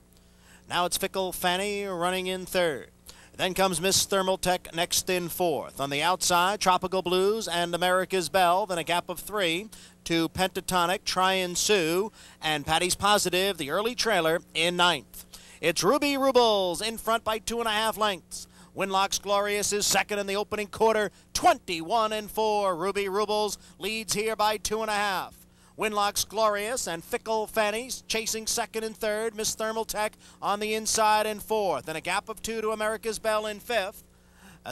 Now it's Fickle Fanny running in third. Then comes Miss Thermal Tech next in fourth. On the outside, Tropical Blues and America's Belle. Then a gap of 3 to Pentatonic, Try and Sue, and Patty's Positive, the early trailer, in ninth. It's Ruby Rubles in front by 2.5 lengths. Winlock's Glorious is second in the opening quarter, 21-4. Ruby Rubles leads here by 2.5. Winlock's Glorious and Fickle Fanny's chasing second and third. Miss Thermal Tech on the inside in fourth. And a gap of 2 to America's Belle in fifth.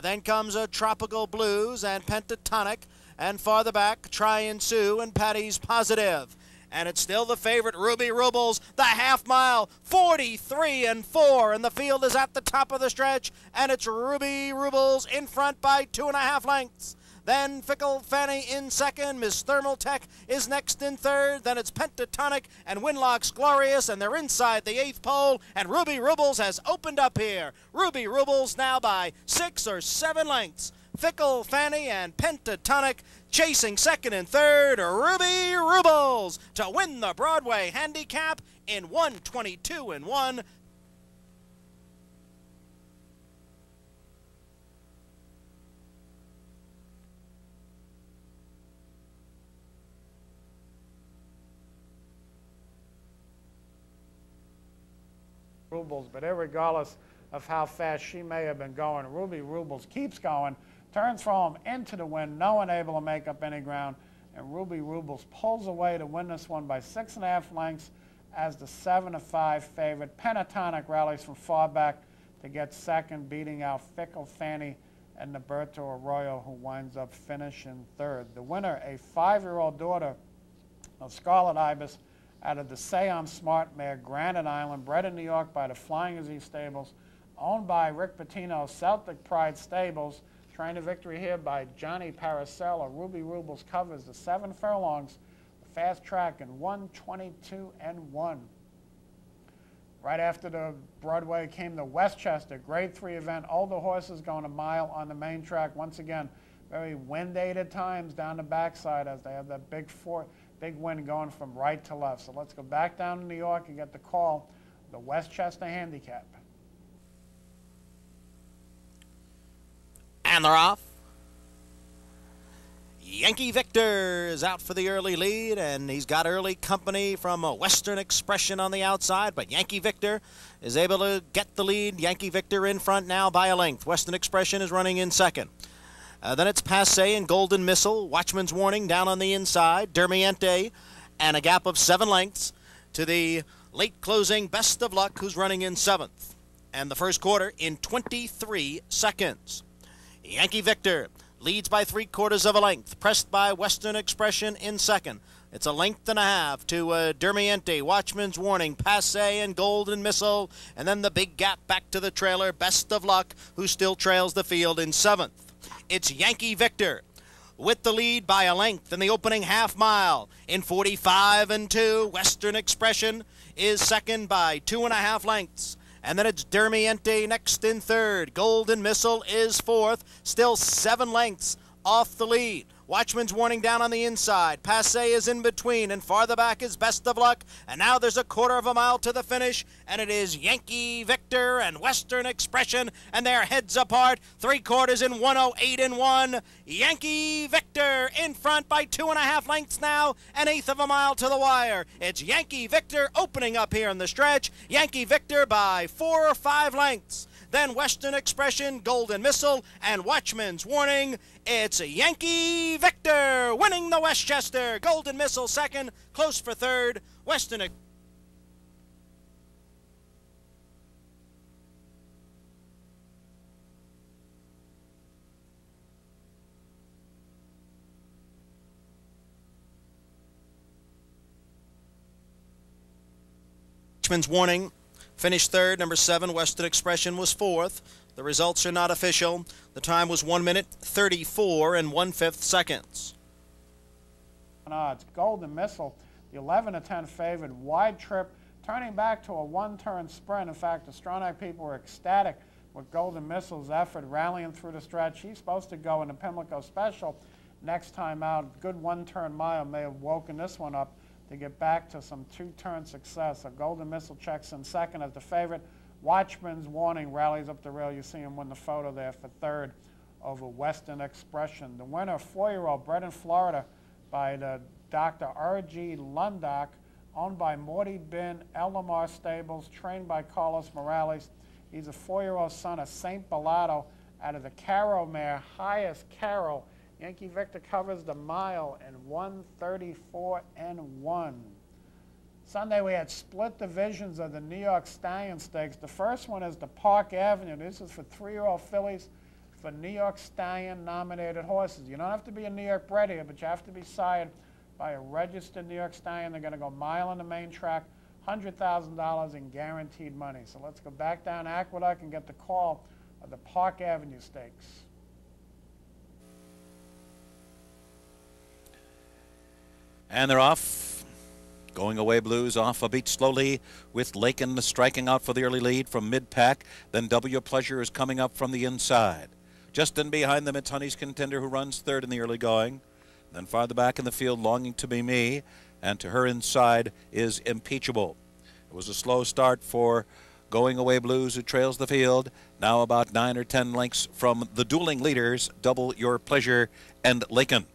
Then comes a Tropical Blues and Pentatonic. And farther back, Try and Sue and Patty's Positive. And it's still the favorite, Ruby Rubles, the half mile, 43-4. And the field is at the top of the stretch. And it's Ruby Rubles in front by 2.5 lengths. Then Fickle Fanny in second. Miss Thermal Tech is next in third. Then it's Pentatonic and Winlock's Glorious, and they're inside the 8th pole. And Ruby Rubles has opened up here. Ruby Rubles now by 6 or 7 lengths. Fickle Fanny and Pentatonic chasing second and third. Ruby Rubles to win the Broadway Handicap in 1:22.1. Rubles, but irregardless of how fast she may have been going, Ruby Rubles keeps going, turns from home into the wind, no one able to make up any ground, and Ruby Rubles pulls away to win this one by 6.5 lengths as the 7-5 favorite. Pentatonic rallies from far back to get second, beating out Fickle Fanny and Noberto Arroyo, who winds up finishing third. The winner, a 5-year-old daughter of Scarlet Ibis, out of the Say I'm Smart mare, Granite Island, bred in New York by the Flying Z Stables, owned by Rick Pitino's Celtic Pride Stables. Train to victory here by Johnny Paracella. Ruby Rubles covers the 7 furlongs, the fast track in 1:22.1. Right after the Broadway came the Westchester Grade 3 event. Older horses going a mile on the main track. Once again, very wind-aided times down the backside as they have that big wind going from right to left. So let's go back down to New York and get the call, the Westchester Handicap. And they're off. Yankee Victor is out for the early lead, and he's got early company from a Western Expression on the outside, but Yankee Victor is able to get the lead. Yankee Victor in front now by a length. Western Expression is running in second. Then it's Passe and Golden Missile. Watchman's Warning down on the inside. Dermiente and a gap of 7 lengths to the late closing Best of Luck, who's running in 7th. And the first quarter in 23 seconds. Yankee Victor leads by 3/4 of a length, pressed by Western Expression in second. It's a length and a half to Dermiente, Watchman's Warning, Passe, and Golden Missile, and then the big gap back to the trailer, Best of Luck, who still trails the field in 7th. It's Yankee Victor with the lead by a length in the opening half mile. In 45 and 2, Western Expression is second by 2.5 lengths. And then it's Dermiente next in 3rd. Golden Missile is 4th, still 7 lengths off the lead. Watchman's Warning down on the inside. Passe is in between, and farther back is Best of Luck. And now there's a 1/4 mile to the finish, and it is Yankee Victor and Western Expression, and they're heads apart. 3/4 in 1:08 and 1. Yankee Victor in front by 2.5 lengths now, an 1/8 of a mile to the wire. It's Yankee Victor opening up here in the stretch. Yankee Victor by 4 or 5 lengths. Then Western Expression, Golden Missile, and Watchman's Warning. It's Yankee Victor winning the Westchester. Golden Missile second, close for 3rd. Western Watchman's Warning finished 3rd. Number 7, Western Expression, was 4th. The results are not official. The time was 1 minute, 34 and 1/5 seconds. It's Golden Missile, the 11-10 favorite, wide trip, turning back to a one-turn sprint. In fact, the Stronach people were ecstatic with Golden Missile's effort, rallying through the stretch. She's supposed to go in the Pimlico Special next time out. Good one-turn mile may have woken this one up to get back to some 2-turn success. So Golden Missile checks in second as the favorite. Watchman's Warning rallies up the rail. You see him win the photo there for 3rd over Western Expression. The winner, 4-year-old, bred in Florida by the Dr. R.G. Lundock, owned by Morty Bin, El Lamar Stables, trained by Carlos Morales. He's a 4-year-old son of St. Bellado out of the Carroll mare, Highest Carroll. Yankee Victor covers the mile in 1:34 and 1. Sunday we had split divisions of the New York Stallion Stakes. The first one is the Park Avenue. This is for 3-year-old fillies for New York Stallion nominated horses. You don't have to be a New York bred here, but you have to be sired by a registered New York Stallion. They're going to go mile on the main track, $100,000 in guaranteed money. So let's go back down Aqueduct and get the call of the Park Avenue Stakes. And they're off. Going Away Blues off a beat slowly, with Lakin striking out for the early lead from mid-pack. Then W Pleasure is coming up from the inside. Just in behind them, it's Honey's Contender, who runs 3rd in the early going. Then farther back in the field, Longing to Be Me, and to her inside is Impeachable. It was a slow start for Going Away Blues, who trails the field, now about 9 or 10 lengths from the dueling leaders, Double Your Pleasure and Lakin.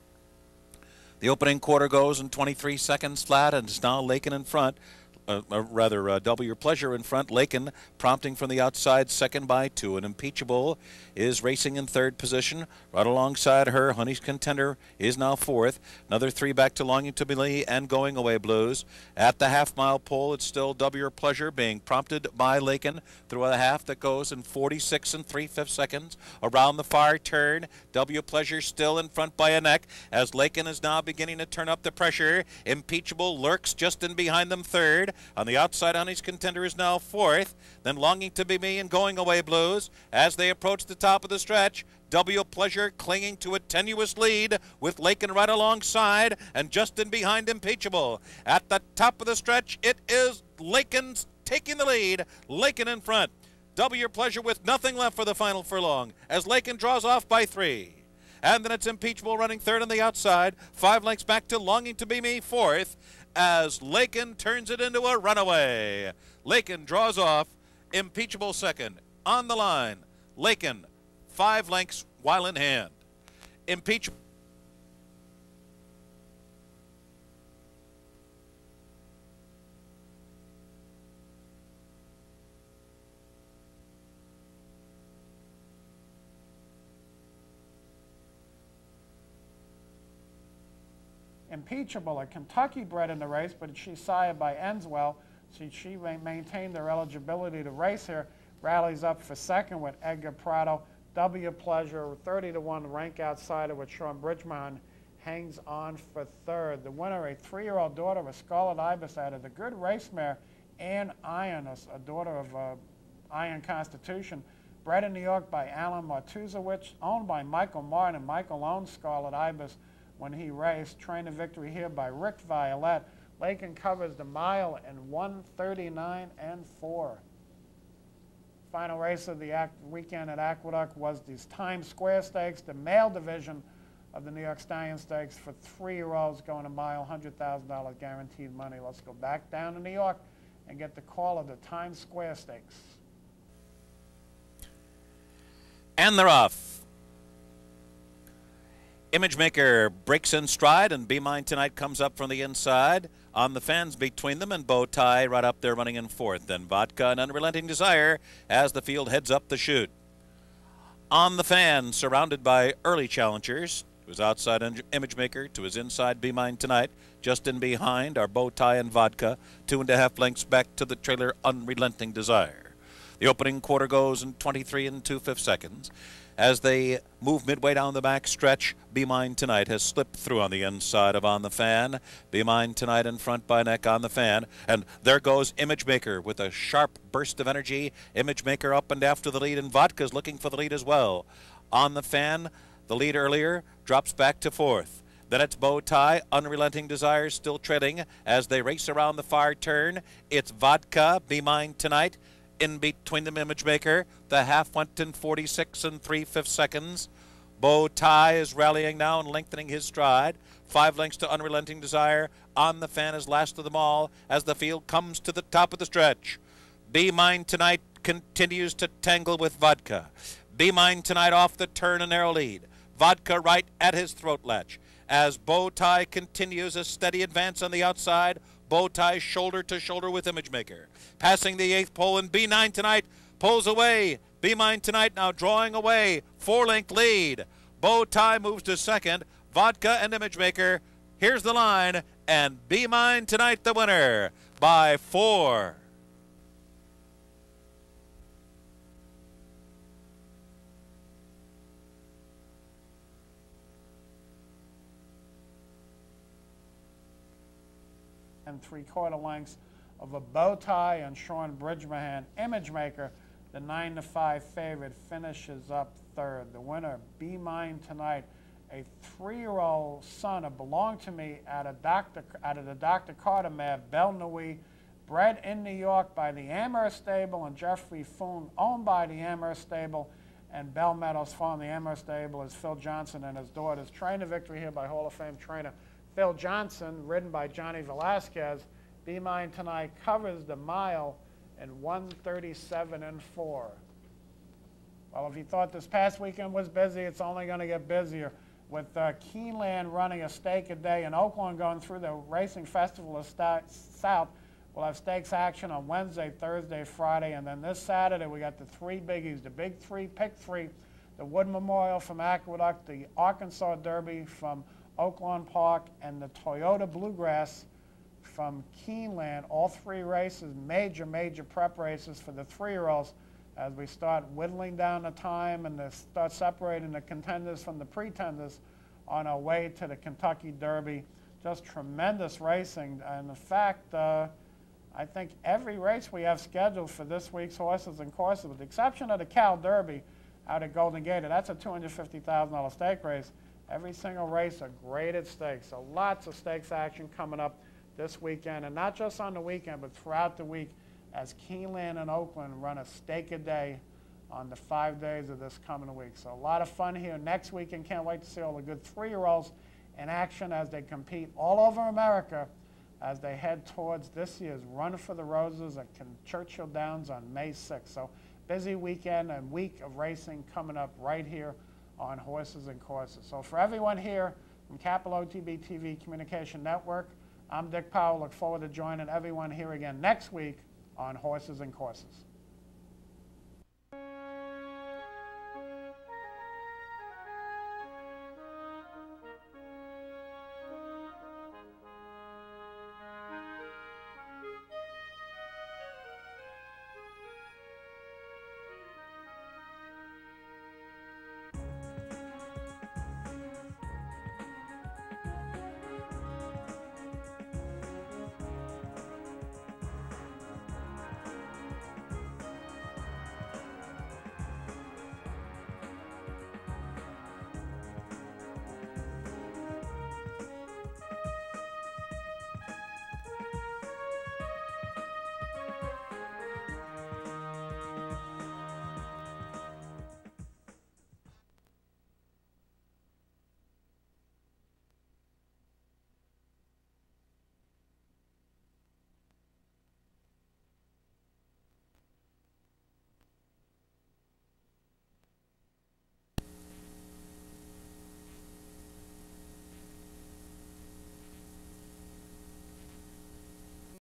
The opening quarter goes in 23 seconds flat, and it's now Lakin in front. Double Your Pleasure in front. Lakin prompting from the outside, second by 2. And Impeachable is racing in 3rd position. Right alongside her, Honey's Contender is now 4th. Another 3 back to Longing to Be Me and Going Away Blues. At the half-mile pole, it's still Double Your Pleasure being prompted by Lakin through a half that goes in 46 and 3/5 seconds. Around the far turn, W Pleasure still in front by a neck, as Lakin is now beginning to turn up the pressure. Impeachable lurks just in behind them 3rd. On the outside, Honey's Contender is now 4th. Then Longing to Be Me and Going Away Blues. As they approach the top of the stretch, W Pleasure clinging to a tenuous lead with Lakin right alongside, and just in behind Impeachable. At the top of the stretch, it is Lakin taking the lead. Lakin in front. W Pleasure with nothing left for the final furlong, as Lakin draws off by 3. And then it's Impeachable running 3rd on the outside. 5 lengths back to Longing to Be Me, 4th. As Lakin turns it into a runaway. Lakin draws off, Impeachable 2nd. On the line, Lakin 5 lengths while in hand. Impeachable. Impeachable, a Kentucky bred in the race, but she's sired by Enswell. She maintained her eligibility to race here. Rallies up for 2nd with Edgar Prado. W Pleasure, 30-1 rank outsider with Sean Bridgman, hangs on for third. The winner, a 3-year-old daughter of Scarlet Ibis out of the good race mare, Ann Iron, a daughter of Iron Constitution, bred in New York by Alan Martuzowicz, owned by Michael Martin, and Michael owned Scarlet Ibis when he raced. Train to victory here by Rick Violet. Lakin covers the mile in 1:39.4. Final race of the weekend at Aqueduct was these Times Square Stakes, the male division of the New York Stallion Stakes for 3-year-olds going a mile, $100,000 guaranteed money. Let's go back down to New York and get the call of the Times Square Stakes. And they're off. Imagemaker breaks in stride, and Be Mine Tonight comes up from the inside. On the fans between them, and Bow Tie right up there running in fourth. Then Vodka and Unrelenting Desire as the field heads up the chute. On the fans, surrounded by early challengers. To his outside Imagemaker, to his inside Be Mine Tonight. Just in behind are Bow Tie and Vodka, 2.5 lengths back to the trailer Unrelenting Desire. The opening quarter goes in 23 2/5 seconds. As they move midway down the back stretch, Be Mine Tonight has slipped through on the inside of On the Fan. Be Mine Tonight in front by neck On the Fan. And there goes Imagemaker with a sharp burst of energy. Imagemaker up and after the lead, and Vodka's looking for the lead as well. On the Fan, the lead earlier, drops back to fourth. Then it's Bow Tie, Unrelenting Desire still treading as they race around the far turn. It's Vodka, Be Mine Tonight. In between them, Imagemaker. The half went in 46 3/5 seconds. Bow Tie is rallying now and lengthening his stride. 5 lengths to Unrelenting Desire. On the Fan is last of them all as the field comes to the top of the stretch. Be Mine Tonight continues to tangle with Vodka. Be Mine Tonight off the turn, a narrow lead. Vodka right at his throat latch. As Bow Tie continues a steady advance on the outside, Bow Tie shoulder to shoulder with Imagemaker. Passing the 8th pole, and Be Mine Tonight pulls away. Be Mine Tonight now drawing away. 4-length lead. Bow Tie moves to second. Vodka and Imagemaker. Here's the line, and Be Mine Tonight the winner by 4. And 3/4 lengths of a Bow Tie and Sean Bridgman. Imagemaker, the 9-5 favorite, finishes up third. The winner, Be Mine Tonight, a 3-year-old son of Belong to Me out of the Dr. Carter mare, Belle Nuit, bred in New York by the Amherst Stable and Jeffrey Foon, owned by the Amherst Stable and Bell Meadows Farm. The Amherst Stable is Phil Johnson and his daughters. Train to victory here by Hall of Fame trainer Phil Johnson, ridden by Johnny Velasquez. Be Mine Tonight covers the mile in 1:37.4. Well, if you thought this past weekend was busy, it's only going to get busier. With Keeneland running a stake a day and Oakland going through the Racing Festival of South, we'll have stakes action on Wednesday, Thursday, Friday, and then this Saturday we got the 3 biggies, the Big 3, Pick 3, the Wood Memorial from Aqueduct, the Arkansas Derby from Oaklawn Park, and the Toyota Bluegrass from Keeneland. All 3 races, major prep races for the 3-year-olds as we start whittling down the time and start separating the contenders from the pretenders on our way to the Kentucky Derby. Just tremendous racing. And in fact, I think every race we have scheduled for this week's Horses and Courses, with the exception of the Cal Derby out at Golden Gate, that's a $250,000 stake race. Every single race are graded stakes. So lots of stakes action coming up this weekend, and not just on the weekend, but throughout the week as Keeneland and Oakland run a stake a day on the 5 days of this coming week. So a lot of fun here next weekend. Can't wait to see all the good 3-year-olds in action as they compete all over America as they head towards this year's Run for the Roses at Churchill Downs on May 6th. So busy weekend and week of racing coming up right here on Horses and Courses. So for everyone here from Capital OTB TV Communication Network, I'm Dick Powell. Look forward to joining everyone here again next week on Horses and Courses.